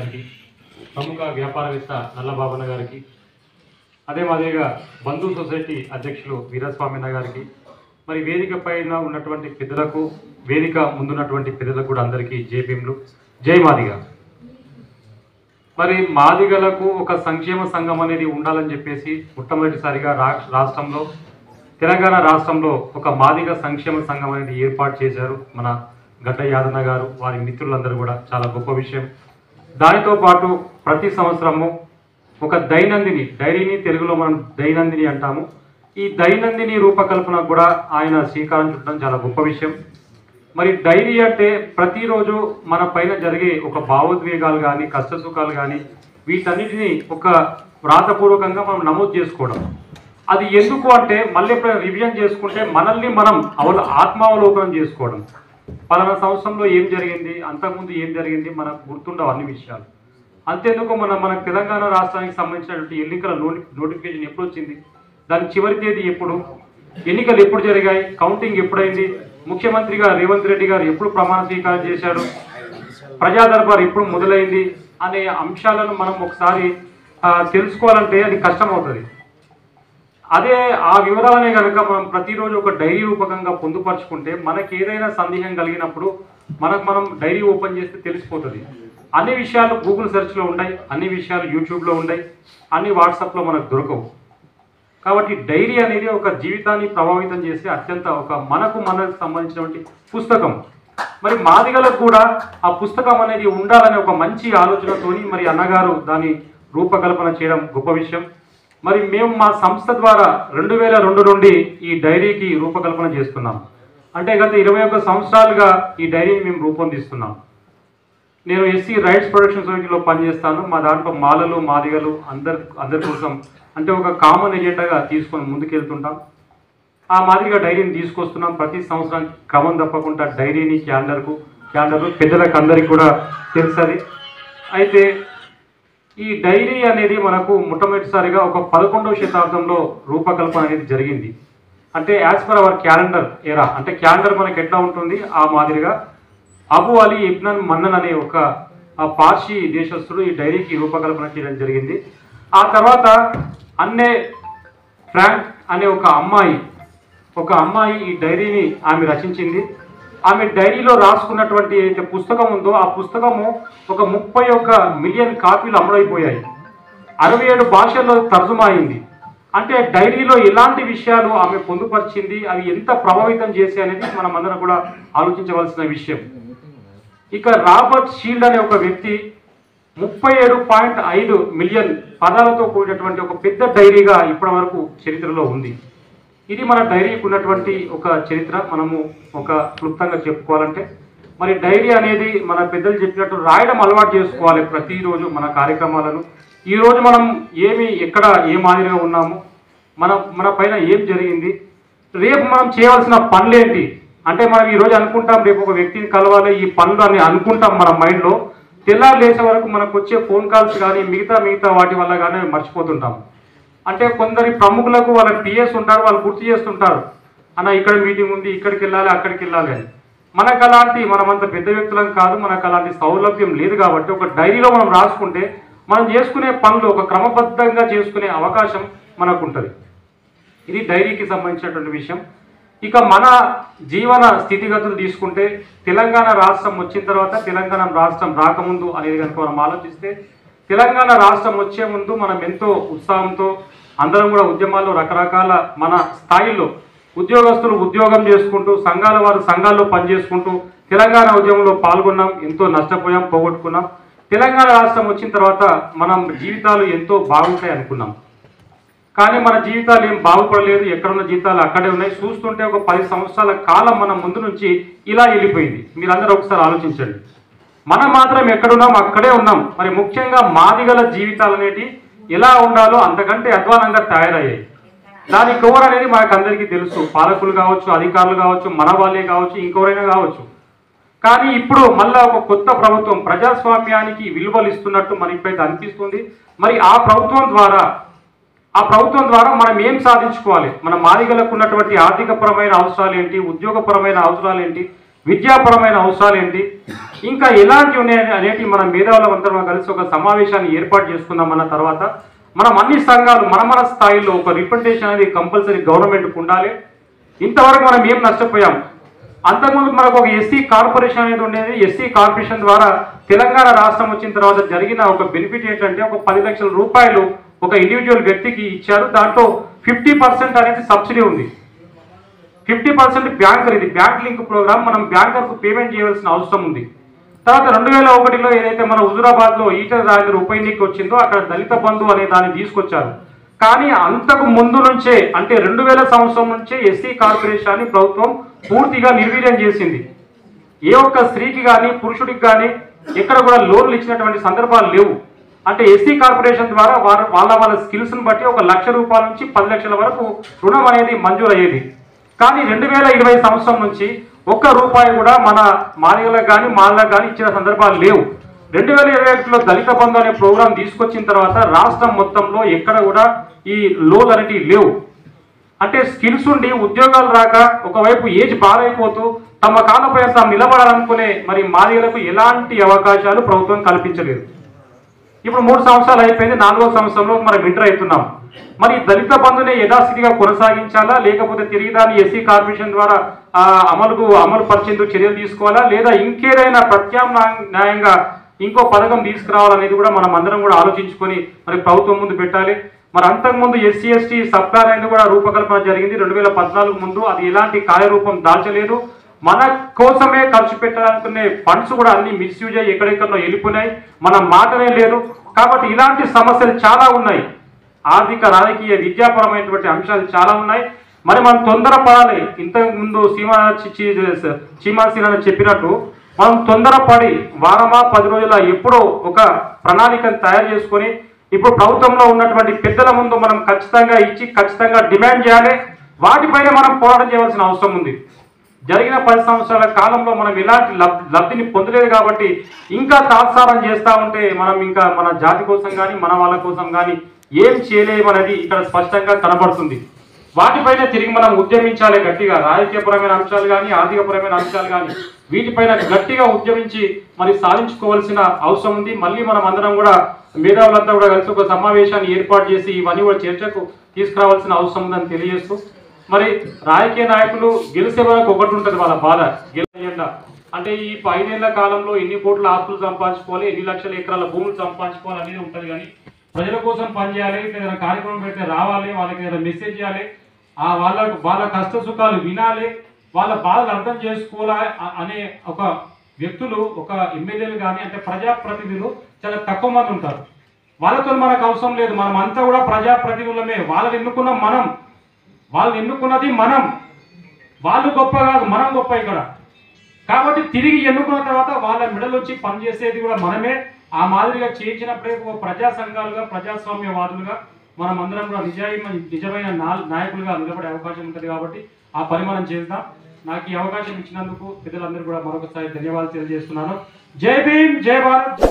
గారికి, ప్రముఖ వ్యాపారవేత్త నల్లబాబన్న గారికి, అదే మాదిరిగా బంధు సొసైటీ అధ్యక్షులు వీరస్వామి గారికి, మరి వేదిక పైన ఉన్నటువంటి పెద్దలకు, వేదిక ముందున్నటువంటి పెద్దలకు కూడా అందరికీ జై భీములు, జై మాదిగ. మరి మాదిగలకు ఒక సంక్షేమ సంఘం అనేది ఉండాలని చెప్పేసి మొట్టమొదటిసారిగా రాష్ట్రంలో, తెలంగాణ రాష్ట్రంలో ఒక మాదిగ సంక్షేమ సంఘం అనేది ఏర్పాటు చేశారు మన గడ్డ యాదన్న గారు, వారి మిత్రులందరూ కూడా. చాలా గొప్ప విషయం. దానితో పాటు ప్రతి సంవత్సరము ఒక దైనందిని, డైరీని తెలుగులో మనం దైనందిని అంటాము, ఈ దైనందిని రూపకల్పన కూడా ఆయన శ్రీకారం చుట్టడం చాలా గొప్ప విషయం. మరి డైరీ అంటే ప్రతిరోజు మన పైన జరిగే ఒక భావోద్వేగాలు కానీ, కష్టసుఖాలు కానీ, వీటన్నిటిని ఒక వ్రాతపూర్వకంగా మనం నమోదు చేసుకోవడం. అది ఎందుకు అంటే మళ్ళీ ఎప్పుడైనా రివిజన్ చేసుకుంటే మనల్ని మనం ఆత్మావలోకనం చేసుకోవడం. పలానా సంవత్సరంలో ఏం జరిగింది, అంతకుముందు ఏం జరిగింది, మనకు గుర్తుండవు అన్ని విషయాలు. అంతేందుకు మన తెలంగాణ రాష్ట్రానికి సంబంధించినటువంటి ఎన్నికల నోటిఫికేషన్ ఎప్పుడు వచ్చింది, దాని చివరి తేదీ ఎప్పుడు, ఎన్నికలు ఎప్పుడు జరిగాయి, కౌంటింగ్ ఎప్పుడైంది, ముఖ్యమంత్రిగా రేవంత్ రెడ్డి గారు ఎప్పుడు ప్రమాణ స్వీకారం చేశారు, ప్రజా దర్బార్ ఎప్పుడు మొదలైంది అనే అంశాలను మనం ఒకసారి తెలుసుకోవాలంటే అది కష్టమవుతుంది. అదే ఆ వివరాలనే కనుక మనం ప్రతిరోజు ఒక డైరీ రూపకంగా పొందుపరుచుకుంటే మనకి ఏదైనా సందేహం కలిగినప్పుడు మనం డైరీ ఓపెన్ చేస్తే తెలిసిపోతుంది. అన్ని విషయాలు గూగుల్ సెర్చ్లో ఉన్నాయి, అన్ని విషయాలు యూట్యూబ్లో ఉన్నాయి, అన్ని వాట్సాప్లో మనకు దొరకవు. కాబట్టి డైరీ అనేది ఒక జీవితాన్ని ప్రభావితం చేసే అత్యంత మనకు సంబంధించినటువంటి పుస్తకం. మరి మాదిగలకు కూడా ఆ పుస్తకం అనేది ఉండాలనే ఒక మంచి ఆలోచనతోని మరి అన్నగారు దాని రూపకల్పన చేయడం గొప్ప విషయం. మరి మేము మా సంస్థ ద్వారా 2002 నుండి ఈ డైరీకి రూపకల్పన చేస్తున్నాం. అంటే గత 21 సంవత్సరాలుగా ఈ డైరీని మేము రూపొందిస్తున్నాం. నేను ఎస్సీ రైట్స్ ప్రొటెక్షన్ సొసైటీలో పనిచేస్తాను. మా దాంట్లో మాలలు, మాదిగలు అందరి కోసం అంటే ఒక కామన్ ఎజెండాగా తీసుకొని ముందుకెళ్తుంటాం. ఆ మాదిరిగా డైరీని తీసుకొస్తున్నాం. ప్రతి సంవత్సరం క్రమం తప్పకుండా డైరీని, క్యాలెండర్ పెద్దలకు అందరికీ కూడా తెలుసది. అయితే ఈ డైరీ అనేది మనకు మొట్టమొదటిసారిగా ఒక 11వ శతాబ్దంలో రూపకల్పన అనేది జరిగింది. అంటే యాజ్ పర్ అవర్ క్యాలెండర్ ఎరా, అంటే క్యాలెండర్ మనకి ఎట్లా ఉంటుంది ఆ మాదిరిగా అబు అలీ ఇబ్న్ మన్నన్ అనే ఒక పార్సీ దేశస్థుడు ఈ డైరీకి రూపకల్పన చేయడం జరిగింది. ఆ తర్వాత అన్నే ఫ్రాంక్ అనే ఒక అమ్మాయి ఈ డైరీని ఆమె రచించింది. ఆమె డైరీలో రాసుకున్నటువంటి ఏదైతే పుస్తకం ఉందో ఆ పుస్తకము ఒక 31 మిలియన్ కాపీలు అమ్ముడైపోయాయి. 67 భాషల్లో తర్జుమా అయింది. అంటే డైరీలో ఎలాంటి విషయాలు ఆమె పొందుపరిచింది, అవి ఎంత ప్రభావితం చేశాయి అనేది మనం అందరం కూడా ఆలోచించవలసిన విషయం. ఇక రాబర్ట్ షీల్డ్ అనే ఒక వ్యక్తి 37.5 మిలియన్ పదాలతో కూడినటువంటి ఒక పెద్ద డైరీగా ఇప్పటి వరకు చరిత్రలో ఉంది. ఇది మన డైరీకి ఉన్నటువంటి ఒక చరిత్ర. మనము ఒక క్లుప్తంగా చెప్పుకోవాలంటే మరి డైరీ అనేది మన పెద్దలు చెప్పినట్టు రాయడం అలవాటు చేసుకోవాలి ప్రతిరోజు మన కార్యక్రమాలను. ఈరోజు మనం ఎక్కడ ఏ మాదిరిగా ఉన్నాము, మన పైన ఏం జరిగింది, రేపు మనం చేయవలసిన పనులేంటి. అంటే మనం ఈరోజు అనుకుంటాం రేపు ఒక వ్యక్తిని కలవాలి, ఈ పనులు అని అనుకుంటాం మన మైండ్లో. తెల్లారు లేచే వరకు మనకు వచ్చే ఫోన్ కాల్స్ కానీ మిగతా వాటి వల్ల కానీ మర్చిపోతుంటాం. అంటే కొందరి ప్రముఖులకు వాళ్ళ పిఎస్ ఉంటారు, వాళ్ళు గుర్తు చేస్తుంటారు, అన్న ఇక్కడ మీటింగ్ ఉంది, ఇక్కడికి వెళ్ళాలి, అక్కడికి వెళ్ళాలి అని. మనమంత పెద్ద వ్యక్తులం కాదు, మనకు అలాంటి సౌలభ్యం లేదు. కాబట్టి ఒక డైరీలో మనం రాసుకుంటే మనం చేసుకునే పనులు ఒక క్రమబద్ధంగా చేసుకునే అవకాశం మనకు ఉంటుంది. ఇది డైరీకి సంబంధించినటువంటి విషయం. ఇక మన జీవన స్థితిగతులు తీసుకుంటే తెలంగాణ రాష్ట్రం వచ్చిన తర్వాత, తెలంగాణ రాష్ట్రం రాకముందు అనేది కనుక మనం ఆలోచిస్తే, తెలంగాణ రాష్ట్రం వచ్చే ముందు మనం ఎంతో ఉత్సాహంతో అందరం కూడా ఉద్యమాల్లో రకరకాల మన స్థాయిల్లో ఉద్యోగస్తులు ఉద్యోగం చేసుకుంటూ, సంఘాల వారు సంఘాల్లో పనిచేసుకుంటూ తెలంగాణ ఉద్యమంలో పాల్గొన్నాం. ఎంతో నష్టపోయాం, పోగొట్టుకున్నాం. తెలంగాణ రాష్ట్రం వచ్చిన తర్వాత మనం జీవితాలు ఎంతో బాగుంటాయి అనుకున్నాం. కానీ మన జీవితాలు ఏం బాగుపడలేదు. ఎక్కడున్న జీవితాలు అక్కడే ఉన్నాయి. చూస్తుంటే ఒక 10 సంవత్సరాల కాలం మన ముందు నుంచి ఇలా వెళ్ళిపోయింది. మీరందరూ ఒకసారి ఆలోచించండి. మనం మాత్రం ఎక్కడున్నాం అక్కడే ఉన్నాం. మరి ముఖ్యంగా మాదిగల జీవితాలు అనేవి ఎలా ఉండాలో అంతకంటే అధ్వానంగా తయారయ్యాయి. దాని కవర్ అనేది మనకు అందరికీ తెలుసు. పాలకులు కావచ్చు, అధికారులు కావచ్చు, మన వాళ్ళే కావచ్చు, ఇంకెవరైనా కావచ్చు. కానీ ఇప్పుడు మళ్ళా ఒక కొత్త ప్రభుత్వం ప్రజాస్వామ్యానికి విలువలు ఇస్తున్నట్టు మనకైతే అనిపిస్తుంది. మరి ఆ ప్రభుత్వం ద్వారా మనం ఏం సాధించుకోవాలి, మన మాదిగలకు ఉన్నటువంటి ఆర్థికపరమైన అవసరాలు ఏంటి, ఉద్యోగపరమైన అవసరాలు ఏంటి, విద్యాపరమైన అవసరాలు ఏంటి, ఇంకా ఎలాంటివి ఉన్నాయి అనేటివి మన మేధావులందరం కలిసి ఒక సమావేశాన్ని ఏర్పాటు చేసుకుందాం. అన్న తర్వాత మనం అన్ని సంఘాలు మన స్థాయిలో ఒక రిప్రజెంటేషన్ అనేది కంపల్సరీ గవర్నమెంట్కి ఉండాలి. ఇంతవరకు మనం ఏం నష్టపోయాం? అంతకుముందు మనకు ఒక ఎస్సీ కార్పొరేషన్ అనేది ఉండేది. ఎస్సీ కార్పొరేషన్ ద్వారా తెలంగాణ రాష్ట్రం వచ్చిన తర్వాత జరిగిన ఒక బెనిఫిట్ ఏంటంటే ఒక 10 లక్షల రూపాయలు ఒక ఇండివిజువల్ వ్యక్తికి ఇచ్చారు. దాంట్లో 50% అనేది సబ్సిడీ ఉంది, 50% బ్యాంకర్. ఇది బ్యాంక్ లింక్ ప్రోగ్రామ్. మనం బ్యాంకర్కు పేమెంట్ చేయవలసిన అవసరం ఉంది. తర్వాత 2001లో ఏదైతే మన హుజూరాబాద్లో ఈటల రాజేందర్ ఉప ఎన్నిక వచ్చిందో అక్కడ దళిత బంధు అనే దాన్ని తీసుకొచ్చారు. కానీ అంతకు ముందు నుంచే అంటే 2000 సంవత్సరం నుంచే ఎస్సీ కార్పొరేషన్ని ప్రభుత్వం పూర్తిగా నిర్వీర్యం చేసింది. ఏ ఒక్క స్త్రీకి కానీ పురుషుడికి కానీ ఎక్కడ కూడా లోన్లు ఇచ్చినటువంటి సందర్భాలు లేవు. అంటే ఎస్సీ కార్పొరేషన్ ద్వారా వాళ్ళ స్కిల్స్ని బట్టి 1 లక్ష రూపాయల నుంచి 10 లక్షల వరకు రుణం అనేది మంజూరు అయ్యేది. కానీ 2020 సంవత్సరం నుంచి ₹1 కూడా మన మాదిగలకు కానీ మాలకు కానీ ఇచ్చిన సందర్భాలు లేవు. 2021లో దళిత బంధు అనే ప్రోగ్రాం తీసుకొచ్చిన తర్వాత రాష్ట్రం మొత్తంలో ఎక్కడ కూడా ఈ లోన్లు అనేటివి లేవు. అంటే స్కిల్స్ ఉండి ఉద్యోగాలు రాక ఒకవైపు ఏజ్ బారైపోతూ తమ కాళ్ళపై తాము నిలబడాలనుకునే మరి మాదిగలకు ఎలాంటి అవకాశాలు ప్రభుత్వం కల్పించలేదు. ఇప్పుడు 3 సంవత్సరాలు అయిపోయింది, 4వ సంవత్సరంలో మనం ఎంటర్ అవుతున్నాం. మరి దళిత బంధుని యథాస్థితిగా కొనసాగించాలా, లేకపోతే తిరిగి దాన్ని ఎస్సీ కార్పొరేషన్ ద్వారా అమలు పరిచేందుకు చర్యలు తీసుకోవాలా, లేదా ఇంకేదైనా ప్రత్యామ్నాయంగా ఇంకో పథకం తీసుకురావాలనేది కూడా మనం అందరం కూడా ఆలోచించుకొని మరి ప్రభుత్వం ముందు పెట్టాలి. మరి అంతకుముందు ఎస్సీ ఎస్టీ సబ్ ప్లాన్ అనేది కూడా రూపకల్పన జరిగింది 2014 ముందు. అది ఎలాంటి కార్యరూపం దాల్చలేదు. మన కోసమే ఖర్చు పెట్టాలనుకునే ఫండ్స్ కూడా అన్ని మిస్యూజ్ అయ్యి ఎక్కడెక్కడో వెళ్ళిపోయినాయి. మన మాటనే లేదు. కాబట్టి ఇలాంటి సమస్యలు చాలా ఉన్నాయి. ఆర్థిక రాజకీయ విద్యాపరమైనటువంటి అంశాలు చాలా ఉన్నాయి. మరి మనం తొందరపడాలి. ఇంతకుముందు చీమాసీన చెప్పినట్టు మనం తొందరపడి వారమా 10 రోజుల ఎప్పుడో ఒక ప్రణాళికను తయారు చేసుకొని ఇప్పుడు ప్రభుత్వంలో ఉన్నటువంటి పెద్దల ముందు మనం ఖచ్చితంగా ఇచ్చి ఖచ్చితంగా డిమాండ్ చేయాలి. వాటిపైన మనం పోరాటం చేయవలసిన అవసరం ఉంది. జరిగిన 10 సంవత్సరాల కాలంలో మనం ఎలాంటి లబ్ధిని పొందలేదు కాబట్టి ఇంకా తాత్సారం చేస్తూ ఉంటే మనం ఇంకా మన జాతి కోసం కానీ మన వాళ్ళ కోసం కానీ ఏం చేయలేమనేది ఇక్కడ స్పష్టంగా కనబడుతుంది. వాటిపైన తిరిగి మనం ఉద్యమించాలి గట్టిగా. రాజకీయపరమైన అంశాలు కానీ ఆర్థికపరమైన అంశాలు కానీ వీటిపైన గట్టిగా ఉద్యమించి మరి సాధించుకోవాల్సిన అవసరం ఉంది. మళ్ళీ మనం అందరం కూడా మేధావులంతా కూడా కలిసి ఒక సమావేశాన్ని ఏర్పాటు చేసి ఇవన్నీ కూడా చర్చకు తీసుకురావాల్సిన అవసరం ఉందని తెలియజేస్తూ మరి రాజకీయ నాయకులు గెలిసే వరకు ఒకటి ఉంటుంది వాళ్ళ బాధ. గెలిచేయండి అంటే ఈ 5 ఏళ్ల కాలంలో ఎన్ని కోట్ల ఆస్తులు సంపాదించుకోవాలి, ఎన్ని లక్షల ఎకరాల భూములు సంపాదించుకోవాలి అనేది ఉంటుంది. కానీ ప్రజల కోసం పనిచేయాలి, ఏదైనా కార్యక్రమం పెడితే రావాలి, వాళ్ళకి ఏదైనా మెసేజ్ చేయాలి, వాళ్ళ కష్ట సుఖాలు వినాలి, వాళ్ళ బాధలు అర్థం చేసుకోవాలి అనే ఒక వ్యక్తులు ఒక ఎమ్మెల్యేలు కానీ అంటే ప్రజాప్రతినిధులు చాలా తక్కువ మంది ఉంటారు. వాళ్ళతో మనకు అవసరం లేదు. మనం అంతా కూడా ప్రజాప్రతినిధులమే. వాళ్ళని ఎన్నుకున్నాం మనం, వాళ్ళని ఎన్నుకున్నది మనం. వాళ్ళు గొప్ప కాదు, మనం గొప్ప ఇక్కడ. కాబట్టి తిరిగి ఎన్నుకున్న తర్వాత వాళ్ళ మెడలొచ్చి పనిచేసేది కూడా మనమే. ఆ మాదిరిగా చేయించినప్పుడే ఒక ప్రజా సంఘాలుగా ప్రజాస్వామ్యవాదులుగా మనం అందరం కూడా నిజమైన నాయకులుగా నిలబడే అవకాశం ఉంటుంది. కాబట్టి ఆ పని మనం చేద్దాం. నాకు ఈ అవకాశం ఇచ్చినందుకు పెద్దలందరూ కూడా మరొకసారి ధన్యవాదాలు తెలియజేస్తున్నాను. జై భీమ్, జై భారత్.